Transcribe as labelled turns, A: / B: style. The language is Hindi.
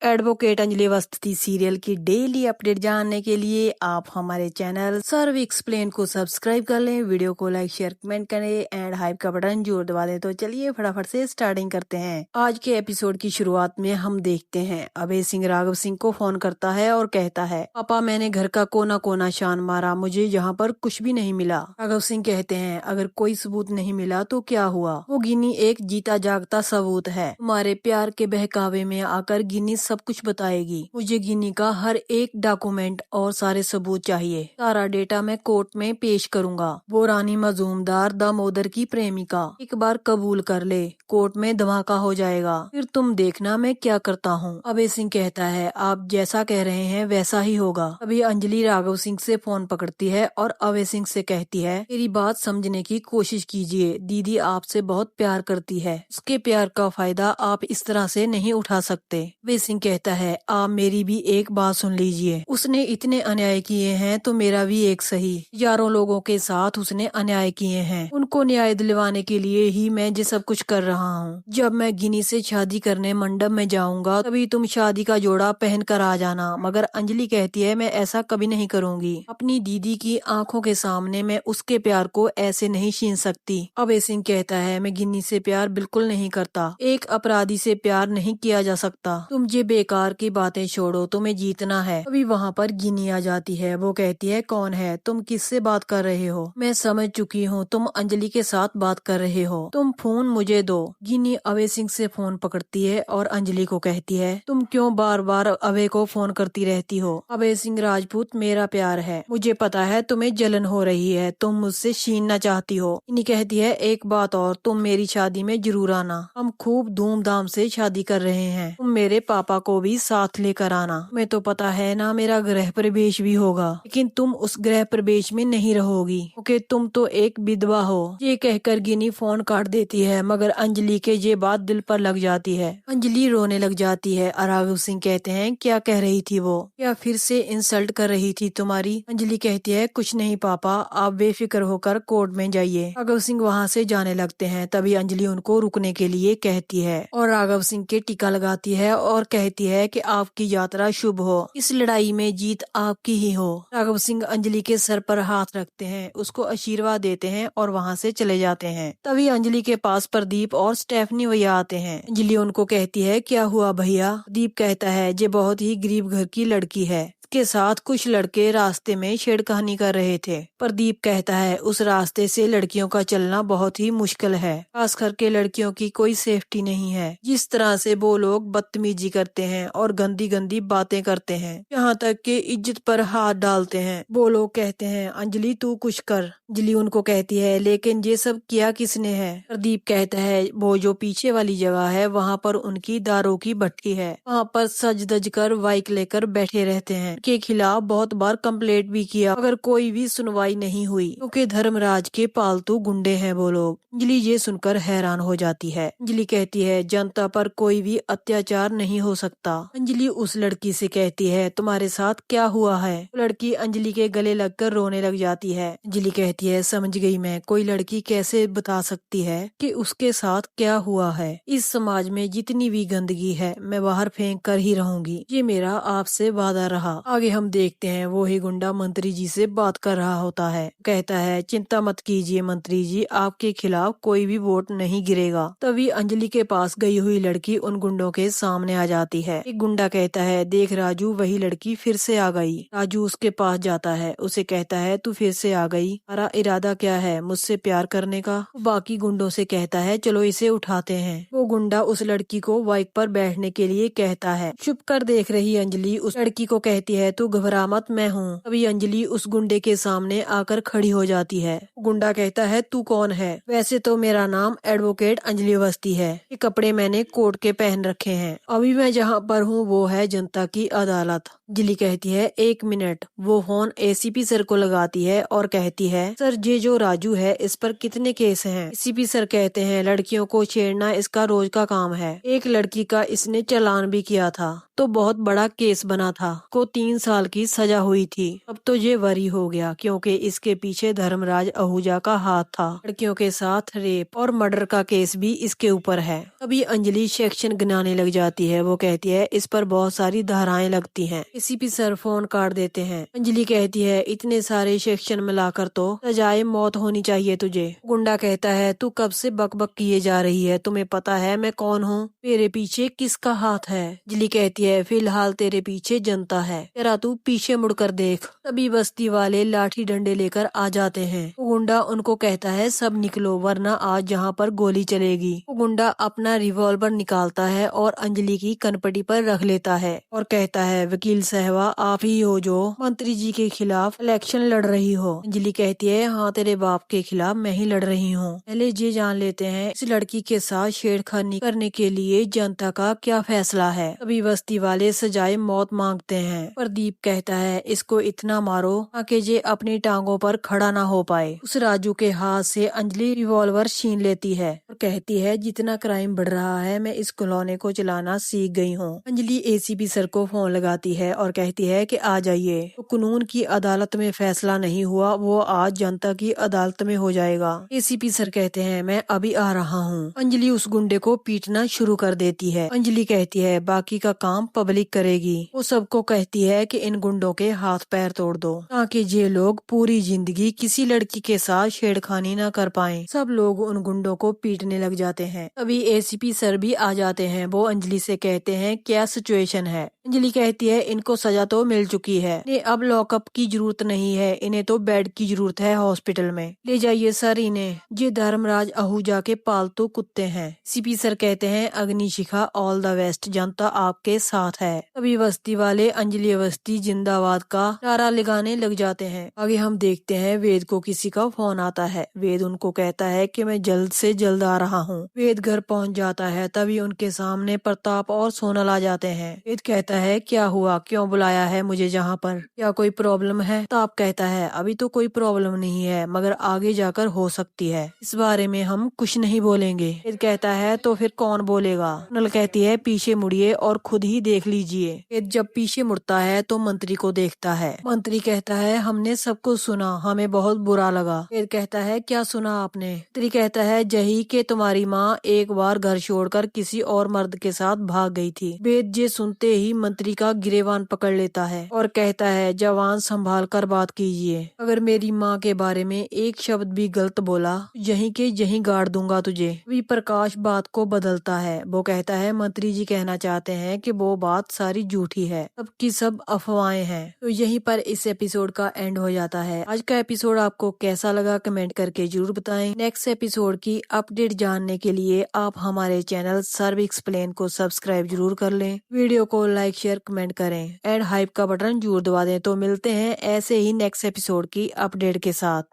A: एडवोकेट अंजलि अवस्थी सीरियल की डेली अपडेट जानने के लिए आप हमारे चैनल सर्व एक्सप्लेन को सब्सक्राइब कर लें, वीडियो को लाइक शेयर कमेंट करें एंड हाइप का बटन जरूर दबा दें। तो चलिए फटाफट से स्टार्टिंग करते हैं। आज के एपिसोड की शुरुआत में हम देखते हैं अभय सिंह राघव सिंह को फोन करता है और कहता है, पापा मैंने घर का कोना कोना छान मारा, मुझे यहाँ पर कुछ भी नहीं मिला। राघव सिंह कहते हैं, अगर कोई सबूत नहीं मिला तो क्या हुआ, वो गिनी एक जीता जागता सबूत है। तुम्हारे प्यार के बहकावे में आकर गिनी सब कुछ बताएगी। मुझे गिनी का हर एक डॉक्यूमेंट और सारे सबूत चाहिए। सारा डेटा मैं कोर्ट में पेश करूंगा। वो रानी मजूमदार दामोदर की प्रेमिका एक बार कबूल कर ले, कोर्ट में धमाका हो जाएगा, फिर तुम देखना मैं क्या करता हूँ। अभय सिंह कहता है, आप जैसा कह रहे हैं वैसा ही होगा। अभी अंजलि राघव सिंह से फोन पकड़ती है और अभय सिंह से कहती है, मेरी बात समझने की कोशिश कीजिए, दीदी आपसे बहुत प्यार करती है, उसके प्यार का फायदा आप इस तरह से नहीं उठा सकते। अभय सिंह कहता है, आप मेरी भी एक बात सुन लीजिए, उसने इतने अन्याय किए हैं तो मेरा भी एक सही। यारों लोगों के साथ उसने अन्याय किए हैं, उनको न्याय दिलवाने के लिए ही मैं ये सब कुछ कर रहा हूँ। जब मैं गिनी से शादी करने मंडप में जाऊंगा तभी तुम शादी का जोड़ा पहन कर आ जाना। मगर अंजलि कहती है, मैं ऐसा कभी नहीं करूंगी। अपनी दीदी की आंखों के सामने मैं उसके प्यार को ऐसे नहीं छीन सकती। अभय सिंह कहता है, मैं गिन्नी से प्यार बिल्कुल नहीं करता, एक अपराधी से प्यार नहीं किया जा सकता। तुम ये बेकार की बातें छोड़ो, तुम्हें जीतना है। अभी वहाँ पर गिनी आ जाती है। वो कहती है, कौन है, तुम किससे बात कर रहे हो? मैं समझ चुकी हूँ, तुम अंजलि के साथ बात कर रहे हो, तुम फोन मुझे दो। गिनी अभय सिंह से फोन पकड़ती है और अंजलि को कहती है, तुम क्यों बार बार अभय को फोन करती रहती हो? अभय सिंह राजपूत मेरा प्यार है, मुझे पता है तुम्हें जलन हो रही है, तुम मुझसे छीनना चाहती हो। गिनी कहती है, एक बात और, तुम मेरी शादी में जरूर आना, हम खूब धूमधाम से शादी कर रहे हैं, तुम मेरे पापा को भी साथ लेकर आना। तुम्हें तो पता है ना मेरा गृह प्रवेश भी होगा, लेकिन तुम उस गृह प्रवेश में नहीं रहोगी क्योंकि तुम तो एक विधवा हो। ये कहकर गिनी फोन काट देती है, मगर अंजलि के ये बात दिल पर लग जाती है। अंजलि रोने लग जाती है। राघव सिंह कहते हैं, क्या कह रही थी वो, क्या फिर से इंसल्ट कर रही थी तुम्हारी? अंजलि कहती है, कुछ नहीं पापा, आप बेफिक्र होकर कोर्ट में जाइए। राघव सिंह वहाँ से जाने लगते हैं। तभी अंजलि उनको रुकने के लिए कहती है और राघव सिंह के टीका लगाती है और कहती है कि आपकी यात्रा शुभ हो, इस लड़ाई में जीत आपकी ही हो। राघव सिंह अंजलि के सर पर हाथ रखते हैं, उसको आशीर्वाद देते हैं और वहाँ से चले जाते हैं। तभी अंजलि के पास प्रदीप और स्टेफनी भैया आते हैं। अंजलि उनको कहती है, क्या हुआ भैया? प्रदीप कहता है, ये बहुत ही गरीब घर की लड़की है, के साथ कुछ लड़के रास्ते में छेड़खानी कर रहे थे। प्रदीप कहता है, उस रास्ते से लड़कियों का चलना बहुत ही मुश्किल है, खास करके लड़कियों की कोई सेफ्टी नहीं है। जिस तरह से वो लोग बदतमीजी करते हैं और गंदी गंदी बातें करते हैं, यहाँ तक कि इज्जत पर हाथ डालते हैं। वो लोग कहते हैं, अंजलि तू कुछ कर। अंजलि उनको कहती है, लेकिन ये सब किया किसने है? प्रदीप कहता है, वो जो पीछे वाली जगह है वहाँ पर उनकी दारू की भट्टी है, वहाँ पर सज धज कर बाइक लेकर बैठे रहते हैं। के खिलाफ बहुत बार कंप्लेंट भी किया, मगर कोई भी सुनवाई नहीं हुई क्योंकि धर्मराज के पालतू गुंडे हैं वो लोग। अंजलि ये सुनकर हैरान हो जाती है। अंजलि कहती है, जनता पर कोई भी अत्याचार नहीं हो सकता। अंजलि उस लड़की से कहती है, तुम्हारे साथ क्या हुआ है? लड़की अंजलि के गले लगकर रोने लग जाती है। अंजलि कहती है, समझ गई मैं, कोई लड़की कैसे बता सकती है कि उसके साथ क्या हुआ है? इस समाज में जितनी भी गंदगी है मैं बाहर फेंक कर ही रहूंगी, ये मेरा आपसे वादा रहा। आगे हम देखते हैं वो ही गुंडा मंत्री जी से बात कर रहा होता है। कहता है, चिंता मत कीजिए मंत्री जी, आपके खिलाफ कोई भी वोट नहीं गिरेगा। तभी अंजलि के पास गई हुई लड़की उन गुंडों के सामने आ जाती है। एक गुंडा कहता है, देख राजू, वही लड़की फिर से आ गई। राजू उसके पास जाता है, उसे कहता है, तू फिर से आ गई, तुम्हारा इरादा क्या है, मुझसे प्यार करने का? बाकी गुंडों से कहता है, चलो इसे उठाते हैं। वो गुंडा उस लड़की को बाइक पर बैठने के लिए कहता है। छुप कर देख रही अंजलि उस लड़की को कहती है, तू घबरा मत, मैं हूँ। अभी अंजलि उस गुंडे के सामने आकर खड़ी हो जाती है। गुंडा कहता है, तू कौन है? वैसे तो मेरा नाम एडवोकेट अंजलि अवस्थी है, ये कपड़े मैंने कोर्ट के पहन रखे हैं, अभी मैं जहाँ पर हूँ वो है जनता की अदालत। अंजलि कहती है, एक मिनट। वो फोन एसीपी सर को लगाती है और कहती है, सर ये जो राजू है इस पर कितने केस हैं? एसीपी सर कहते हैं, लड़कियों को छेड़ना इसका रोज का काम है, एक लड़की का इसने चालान भी किया था तो बहुत बड़ा केस बना था, को 3 साल की सजा हुई थी। अब तो ये बरी हो गया क्योंकि इसके पीछे धर्मराज आहूजा का हाथ था। लड़कियों के साथ रेप और मर्डर का केस भी इसके ऊपर है। तभी अंजलि सेक्शन गिनाने लग जाती है। वो कहती है इस पर बहुत सारी धाराएं लगती हैं। एसीपी सर फोन काट देते हैं। अंजलि कहती है इतने सारे सेक्शन मिलाकर तो सजाए मौत होनी चाहिए तुझे। गुंडा कहता है तू कब से बकबक किए जा रही है, तुम्हें पता है मैं कौन हूँ, मेरे पीछे किसका हाथ है। अंजलि कहती है फिलहाल तेरे पीछे जनता है, तेरा तू पीछे मुड़कर देख। तभी बस्ती वाले लाठी डंडे लेकर आ जाते हैं। वो गुंडा उनको कहता है सब निकलो वरना आज यहाँ पर गोली चलेगी। वो गुंडा अपना रिवॉल्वर निकालता है और अंजलि की कनपटी पर रख लेता है और कहता है वकील साहबा आप ही हो जो मंत्री जी के खिलाफ इलेक्शन लड़ रही हो। अंजलि कहती है हाँ तेरे बाप के खिलाफ मैं ही लड़ रही हूँ। पहले ये जान लेते हैं इस लड़की के साथ छेड़खानी करने के लिए जनता का क्या फैसला है। अभी बस्ती वाले सजाए मौत मांगते हैं। प्रदीप कहता है इसको इतना मारो ताकि ये अपनी टांगों पर खड़ा ना हो पाए। उस राजू के हाथ से अंजलि रिवॉल्वर छीन लेती है और कहती है जितना क्राइम बढ़ रहा है मैं इस खिलौने को चलाना सीख गई हूँ। अंजलि एसीपी सर को फोन लगाती है और कहती है कि आ जाइए। तो कानून की अदालत में फैसला नहीं हुआ वो आज जनता की अदालत में हो जाएगा। एसीपी सर कहते हैं मैं अभी आ रहा हूँ। अंजलि उस गुंडे को पीटना शुरू कर देती है। अंजलि कहती है बाकी का काम पब्लिक करेगी। वो सबको कहती है कि इन गुंडों के हाथ पैर तोड़ दो ताकि ये लोग पूरी जिंदगी किसी लड़की के साथ छेड़खानी न कर पाएं। सब लोग उन गुंडों को पीटने लग जाते हैं। तभी एसीपी सर भी आ जाते हैं। वो अंजलि से कहते हैं क्या सिचुएशन है। अंजलि कहती है इनको सजा तो मिल चुकी है, इन्हें अब लॉकअप की जरूरत नहीं है, इन्हें तो बेड की जरूरत है हॉस्पिटल में। ले जाइए सर इन्हें, ये धर्मराज आहूजा के पालतू कुत्ते हैं। सीपी सर कहते हैं अग्निशिखा ऑल द बेस्ट, जनता आपके साथ है। तभी बस्ती वाले अंजलि अवस्थी जिंदाबाद का नारा लगाने लग जाते हैं। आगे हम देखते हैं वेद को किसी का फोन आता है। वेद उनको कहता है कि मैं जल्द से जल्द आ रहा हूँ। वेद घर पहुँच जाता है। तभी उनके सामने प्रताप और सोनल आ जाते हैं। वेद कहता है क्या हुआ, क्यों बुलाया है मुझे जहाँ पर, क्या कोई प्रॉब्लम है। प्रताप कहता है अभी तो कोई प्रॉब्लम नहीं है मगर आगे जाकर हो सकती है, इस बारे में हम कुछ नहीं बोलेंगे। वेद कहता है तो फिर कौन बोलेगा। सोनल कहती है पीछे मुड़िए और खुद ही देख लीजिए। वेद जब पीछे मुड़ता है तो मंत्री को देखता है। मंत्री कहता है हमने सब कुछ सुना, हमें बहुत बुरा लगा। वेद कहता है क्या सुना आपने। मंत्री कहता है जही के तुम्हारी माँ एक बार घर छोड़कर किसी और मर्द के साथ भाग गई थी। वेद ये सुनते ही मंत्री का गिरेबान पकड़ लेता है और कहता है जवान संभाल कर बात कीजिए, अगर मेरी माँ के बारे में एक शब्द भी गलत बोला यहीं के यहीं गाड़ दूंगा तुझे। अभी प्रकाश बात को बदलता है। वो कहता है मंत्री जी कहना चाहते हैं कि वो बात सारी झूठी है, सबकी सब अफवाहें हैं। तो यहीं पर इस एपिसोड का एंड हो जाता है। आज का एपिसोड आपको कैसा लगा कमेंट करके जरूर बताएं। नेक्स्ट एपिसोड की अपडेट जानने के लिए आप हमारे चैनल सर्व एक्सप्लेन को सब्सक्राइब जरूर कर लें। वीडियो को लाइक शेयर कमेंट करें एंड हाइप का बटन जरूर दबा दें। तो मिलते हैं ऐसे ही नेक्स्ट एपिसोड की अपडेट के साथ।